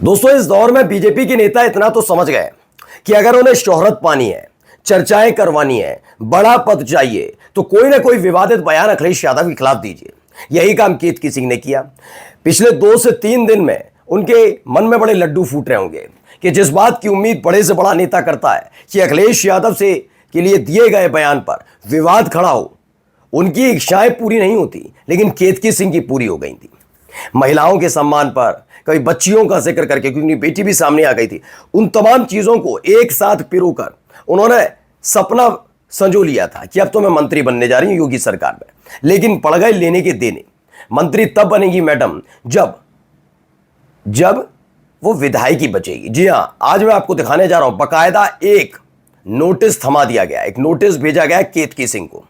दोस्तों, इस दौर में बीजेपी के नेता इतना तो समझ गए कि अगर उन्हें शोहरत पानी है, चर्चाएं करवानी है, बड़ा पद चाहिए, तो कोई ना कोई विवादित बयान अखिलेश यादव के खिलाफ दीजिए। यही काम केतकी सिंह ने किया। पिछले 2 से 3 दिन में उनके मन में बड़े लड्डू फूट रहे होंगे कि जिस बात की उम्मीद बड़े से बड़ा नेता करता है कि अखिलेश यादव से के लिए दिए गए बयान पर विवाद खड़ा हो, उनकी इच्छाएं पूरी नहीं होती, लेकिन केतकी सिंह की पूरी हो गई थी। महिलाओं के सम्मान पर, कई बच्चियों का जिक्र करके, क्योंकि बेटी भी सामने आ गई थी, उन तमाम चीजों को एक साथ पिरोकर उन्होंने सपना संजो लिया था कि अब तो मैं मंत्री बनने जा रही हूं योगी सरकार में। लेकिन पड़ गए लेने के देने। मंत्री तब बनेगी मैडम जब वो विधायकी बचेगी। जी हां, आज मैं आपको दिखाने जा रहा हूं, बकायदा एक नोटिस थमा दिया गया, एक नोटिस भेजा गया केतकी सिंह को।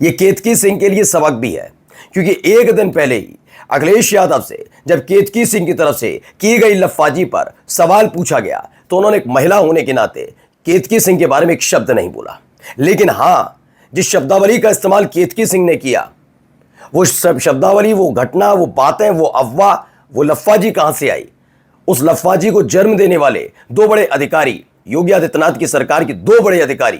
यह केतकी सिंह के लिए सबक भी है, क्योंकि एक दिन पहले ही अखिलेश यादव से जब केतकी सिंह की तरफ से की गई लफाजी पर सवाल पूछा गया, तो उन्होंने एक महिला होने के नाते केतकी सिंह के बारे में एक शब्द नहीं बोला। लेकिन हां, जिस शब्दावली का इस्तेमाल केतकी सिंह ने किया, वो सब शब्दावली, वो घटना, वो बातें, वो अफवाह, वो लफाजी कहां से आई? उस लफाजी को जन्म देने वाले 2 बड़े अधिकारी, योगी आदित्यनाथ की सरकार के 2 बड़े अधिकारी,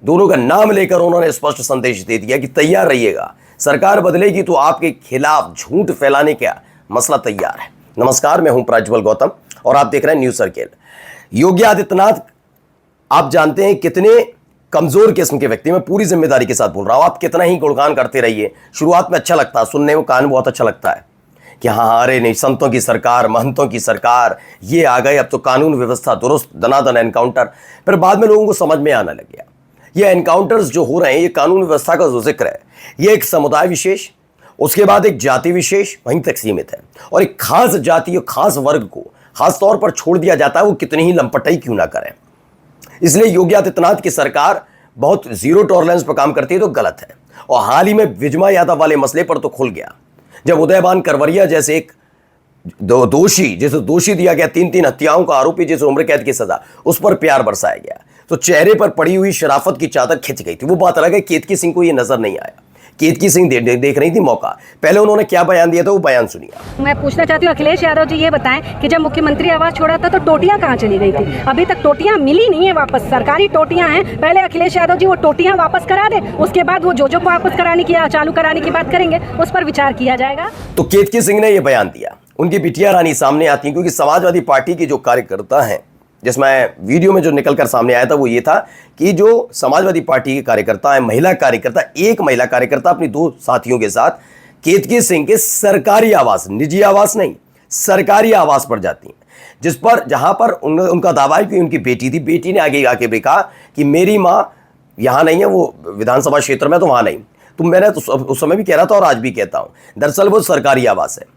दोनों का नाम लेकर उन्होंने स्पष्ट संदेश दे दिया कि तैयार रहिएगा, सरकार बदलेगी तो आपके खिलाफ झूठ फैलाने का मसला तैयार है। नमस्कार, मैं हूं प्रज्वल गौतम और आप देख रहे हैं न्यूज सर्किल। योगी आदित्यनाथ, आप जानते हैं कितने कमजोर किस्म के व्यक्ति, मैं पूरी जिम्मेदारी के साथ बोल रहा हूं। आप कितना ही गुणगान करते रहिए, शुरुआत में अच्छा लगता है, सुनने में कान बहुत अच्छा लगता है कि हाँ, अरे नहीं, संतों की सरकार, महंतों की सरकार, ये आ गए, अब तो कानून व्यवस्था दुरुस्त, दनादन एनकाउंटर। फिर बाद में लोगों को समझ में आने लग गया, ये एनकाउंटर्स जो हो रहे हैं, ये कानून व्यवस्था का जो जिक्र है, ये एक समुदाय विशेष, उसके बाद एक जाति विशेष वहीं तक सीमित है, और एक खास जाति और खास वर्ग को खास तौर पर छोड़ दिया जाता है, वो कितनी ही लंपटाई क्यों ना करें। इसलिए योगी आदित्यनाथ की सरकार बहुत जीरो टॉलरेंस पर काम करती है तो गलत है। और हाल ही में विजमा यादव वाले मसले पर तो खुल गया, जब उदयभान करवरिया जैसे एक दोषी, जिसे दोषी दिया गया 3 हत्याओं का आरोपी, जिसे उम्र कैद की सजा, उस पर प्यार बरसाया गया, तो चेहरे पर पड़ी हुई शराफत की चादर खिंच गई थी। वो बात अलग है, केतकी सिंह को ये नजर नहीं आया। केतकी सिंह देख रही थी मौका। पहले उन्होंने क्या बयान दिया था, वो बयान सुनिए। मैं पूछना चाहती हूँ, अखिलेश यादव जी ये बताएं कि जब मुख्यमंत्री आवास छोड़ा था तो टोटियां कहाँ चली गई थी? अभी तक टोटियां मिली नहीं है वापस, सरकारी टोटियां हैं। पहले अखिलेश यादव जी वो टोटियां वापस करा दे, उसके बाद वो जो वापस कराने की, चालू कराने की बात करेंगे, उस पर विचार किया जाएगा। तो केतकी सिंह ने यह बयान दिया, उनकी बिटिया रानी सामने आती है, क्योंकि समाजवादी पार्टी के जो कार्यकर्ता हैं, जिसमें वीडियो में जो निकलकर सामने आया था वो ये था कि जो समाजवादी पार्टी के कार्यकर्ता हैं, महिला कार्यकर्ता, एक महिला कार्यकर्ता अपनी 2 साथियों के साथ केतकी सिंह के सरकारी आवास, निजी आवास नहीं, सरकारी आवास पर जाती हैं, जहां पर उनका दावा है कि उनकी बेटी थी। बेटी ने आगे आके भी कहा कि मेरी मां यहां नहीं है, वो विधानसभा क्षेत्र में, तो वहां नहीं। तो मैंने तो उस समय भी कह रहा था और आज भी कहता हूं, दरअसल वो सरकारी आवास है।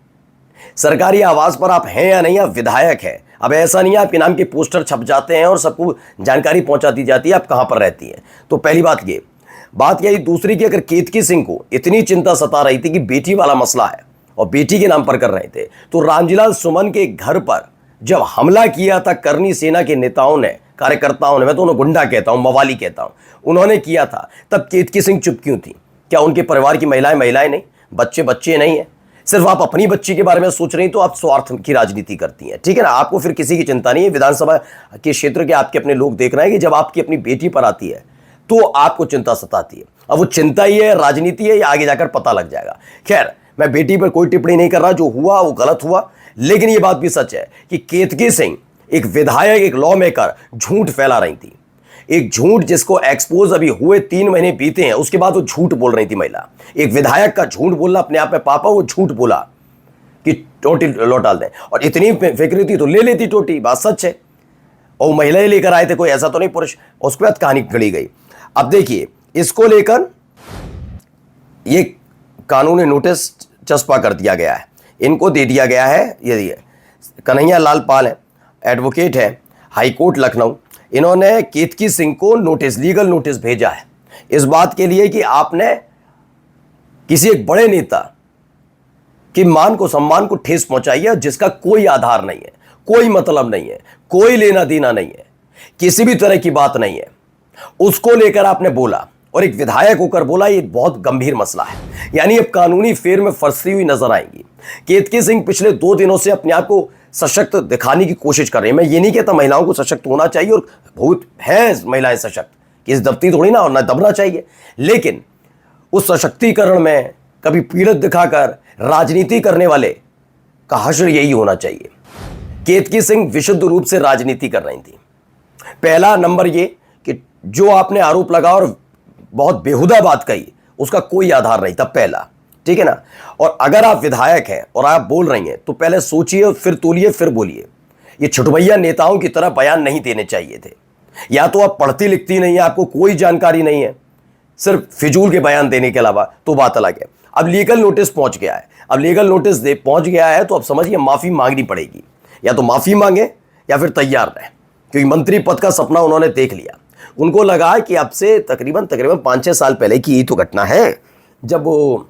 सरकारी आवास पर आप हैं या नहीं, आप विधायक हैं। अब ऐसा नहीं है आपके नाम के पोस्टर छप जाते हैं और सबको जानकारी पहुंचा दी जाती है आप कहां पर रहती हैं। तो पहली बात यही। दूसरी कि अगर केतकी सिंह को इतनी चिंता सता रही थी कि बेटी वाला मसला है और बेटी के नाम पर कर रहे थे, तो रामजीलाल सुमन के घर पर जब हमला किया था करनी सेना के नेताओं ने, कार्यकर्ताओं ने, मैं तो उन्हें गुंडा कहता हूं, मवाली कहता हूं, उन्होंने किया था, तब केतकी सिंह चुप क्यों थी? क्या उनके परिवार की महिलाएं नहीं, बच्चे नहीं है? सिर्फ आप अपनी बच्ची के बारे में सोच रही, तो आप स्वार्थ की राजनीति करती हैं, ठीक है ना? आपको फिर किसी की चिंता नहीं है। विधानसभा के क्षेत्र के आपके अपने लोग देख रहे हैं कि जब आपकी अपनी बेटी पर आती है तो आपको चिंता सताती है। अब वो चिंता ही है, राजनीति है, या आगे जाकर पता लग जाएगा। खैर, मैं बेटी पर कोई टिप्पणी नहीं कर रहा, जो हुआ वो गलत हुआ। लेकिन ये बात भी सच है कि केतकी सिंह एक विधायक, एक लॉ मेकर, झूठ फैला रही थी। एक झूठ जिसको एक्सपोज अभी हुए 3 महीने बीते हैं, उसके बाद वो झूठ बोल रही थी महिला। एक विधायक का झूठ बोलना अपने आप में पापा, वो झूठ बोला कि टोटी लौट डाल दें, और इतनी फिक्र थी तो ले लेती टोटी, बात सच है। और महिलाएं लेकर आए थे, कोई ऐसा तो नहीं पुरुष। उसके बाद कहानी गढ़ी गई। अब देखिए, इसको लेकर ये कानूनी नोटिस चस्पा कर दिया गया है, इनको दे दिया गया है। ये कन्हैया लाल पाल है, एडवोकेट है, हाईकोर्ट लखनऊ। इन्होंने केतकी सिंह को नोटिस, लीगल नोटिस भेजा है इस बात के लिए कि आपने किसी एक बड़े नेता की मान को, सम्मान को ठेस पहुंचाई है, जिसका कोई आधार नहीं है, कोई मतलब नहीं है, कोई लेना देना नहीं है, किसी भी तरह की बात नहीं है। उसको लेकर आपने बोला, और एक विधायक होकर बोला, ये बहुत गंभीर मसला है। यानी अब कानूनी फेर में फंसती हुई नजर आएंगी। केतकी सिंह पिछले 2 दिनों से अपने आप को सशक्त दिखाने की कोशिश कर रही है। मैं ये नहीं कहता महिलाओं को सशक्त होना चाहिए, और बहुत है महिलाएं सशक्त, कि इस दबती थोड़ी ना और ना दबना चाहिए, लेकिन उस सशक्तिकरण में कभी पीड़ित दिखाकर राजनीति करने वाले का हश्र यही होना चाहिए। केतकी सिंह विशुद्ध रूप से राजनीति कर रही थी। पहला नंबर ये कि जो आपने आरोप लगा और बहुत बेहुदा बात कही, उसका कोई आधार नहीं था, पहला, ठीक है ना। और अगर आप विधायक हैं और आप बोल रही हैं तो पहले सोचिए, फिर तोलिए, फिर बोलिए। ये छुटभैया नेताओं की तरह बयान नहीं देने चाहिए थे। या तो आप पढ़ती लिखती नहीं है, आपको कोई जानकारी नहीं है, सिर्फ फिजूल के बयान देने के अलावा, तो बात अलग है। अब लीगल नोटिस पहुंच गया है, अब लीगल नोटिस पहुंच गया है तो अब समझिए माफी मांगनी पड़ेगी। या तो माफी मांगे या फिर तैयार रहें, क्योंकि मंत्री पद का सपना उन्होंने देख लिया। उनको लगा कि अब से तकरीबन 5-6 साल पहले की यही तो घटना है, जब वो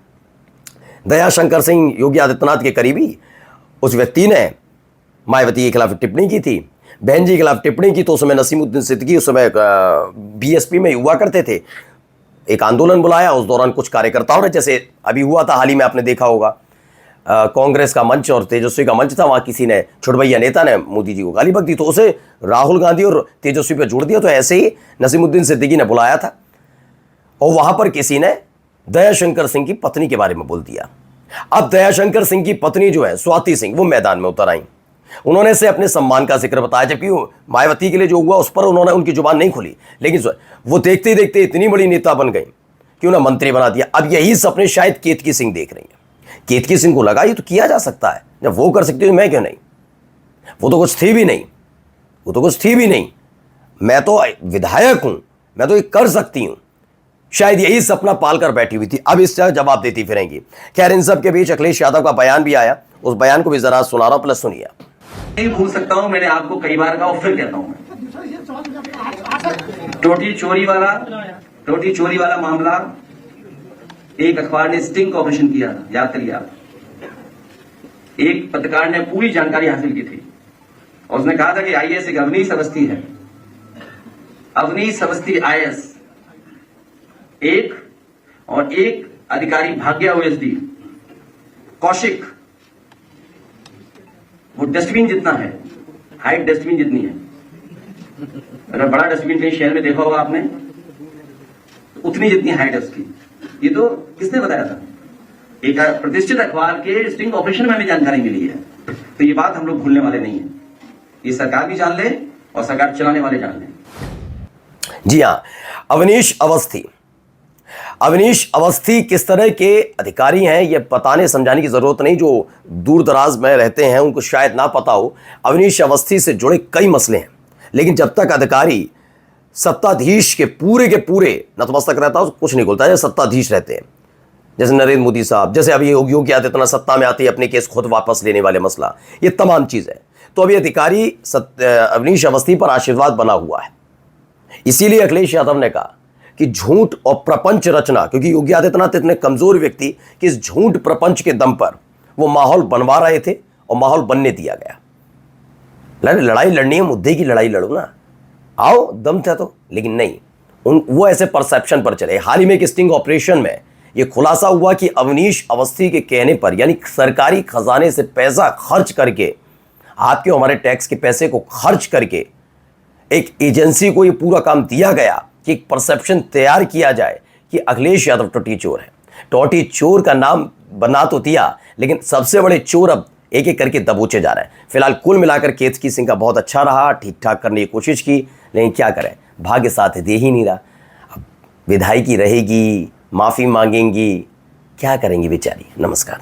दयाशंकर सिंह योगी आदित्यनाथ के करीबी उस व्यक्ति ने मायावती के खिलाफ टिप्पणी की थी, बहन जी के खिलाफ टिप्पणी की। तो उस समय नसीमुद्दीन सिद्दीकी उस समय बीएसपी में हुआ करते थे, एक आंदोलन बुलाया। उस दौरान कुछ कार्यकर्ताओं ने, जैसे अभी हुआ था हाल ही में, आपने देखा होगा, कांग्रेस का मंच और तेजस्वी का मंच था, वहाँ किसी ने, छुटभैया नेता ने मोदी जी को गाली बक दी, तो उसे राहुल गांधी और तेजस्वी पर जोड़ दिया। तो ऐसे ही नसीमुद्दीन सिद्दीकी ने बुलाया था और वहाँ पर किसी ने दयाशंकर सिंह की पत्नी के बारे में बोल दिया। अब दयाशंकर सिंह की पत्नी जो है स्वाति सिंह, वो मैदान में उतर आई। उन्होंने से अपने सम्मान का जिक्र बताया, जबकि मायावती के लिए जो हुआ उस पर उन्होंने उनकी जुबान नहीं खोली, लेकिन वो देखते ही देखते इतनी बड़ी नेता बन गई कि उन्हें मंत्री बना दिया। अब यही सपने शायद केतकी सिंह देख रही हैं। केतकी सिंह को लगा ये तो किया जा सकता है, जब वो कर सकती है मैं क्यों नहीं। वो तो कुछ थी भी नहीं, वो तो कुछ थी भी नहीं, मैं तो विधायक हूं, मैं तो ये कर सकती हूं। शायद यही सपना पालकर बैठी हुई थी, अब इसका जवाब देती फिरेंगी। खैर, इन सब के बीच अखिलेश यादव का बयान भी आया, उस बयान को भी जरा सुना रहा हूं, प्लस सुनिए। नहीं भूल सकता हूं, मैंने आपको कई बार कहा और फिर कहता हूं, टोटी चोरी वाला मामला, एक अखबार ने स्टिंग का ऑपरेशन किया था, याद करिए आप। एक पत्रकार ने पूरी जानकारी हासिल की थी और उसने कहा था कि आईएएस एक अवनीश अवस्थी है, अवनीश अवस्थी आईएएस एक, और एक अधिकारी भाग्या ओएसडी कौशिक, वो डस्टबिन जितना है, हाइट डस्टबिन जितनी है। अगर बड़ा डस्टबिन कहीं शहर में देखा होगा आपने, तो उतनी जितनी हाइट है उसकी। ये तो किसने बताया था? एक प्रतिष्ठित अखबार के स्टिंग ऑपरेशन में हमें जानकारी मिली है। तो ये बात हम लोग भूलने वाले नहीं है, ये सरकार भी जान ले और सरकार चलाने वाले जान ले। जी हाँ, अवनीश अवस्थी किस तरह के अधिकारी हैं ये बताने समझाने की जरूरत नहीं। जो दूर दराज में रहते हैं उनको शायद ना पता हो, अवनीश अवस्थी से जुड़े कई मसले हैं। लेकिन जब तक अधिकारी सत्ताधीश के पूरे नतमस्तक रहता है, कुछ नहीं बोलता है। सत्ताधीश रहते हैं, जैसे नरेंद्र मोदी साहब, जैसे अभी योगी आदित्यनाथ सत्ता में आते ही अपने केस खुद वापस लेने वाले मसला, ये तमाम चीज़ है। तो अभी अधिकारी अवनीश अवस्थी पर आशीर्वाद बना हुआ है। इसीलिए अखिलेश यादव ने कहा कि झूठ और प्रपंच रचना, क्योंकि योगी आदित्यनाथ इतने कमजोर व्यक्ति कि इस झूठ प्रपंच के दम पर वो माहौल बनवा रहे थे और माहौल बनने दिया गया। लड़ाई लड़नी है, मुद्दे की लड़ाई लड़ो ना, आओ दम था तो, लेकिन नहीं, वो ऐसे परसेप्शन पर चले। हाल ही में एक स्टिंग ऑपरेशन में ये खुलासा हुआ कि अवनीश अवस्थी के कहने पर, यानी सरकारी खजाने से पैसा खर्च करके, आपके हमारे टैक्स के पैसे को खर्च करके एक एजेंसी को ये पूरा काम दिया गया कि एक परसेप्शन तैयार किया जाए कि अखिलेश यादव टोटी चोर है। टोटी चोर का नाम बना तो दिया, लेकिन सबसे बड़े चोर अब एक एक करके दबोचे जा रहे हैं। फिलहाल कुल मिलाकर केतकी सिंह का बहुत अच्छा रहा, ठीक ठाक करने की कोशिश की, लेकिन क्या करें, भाग्य साथ दे ही नहीं रहा। अब विधायकी रहेगी, माफ़ी मांगेंगी, क्या करेंगी बेचारी। नमस्कार।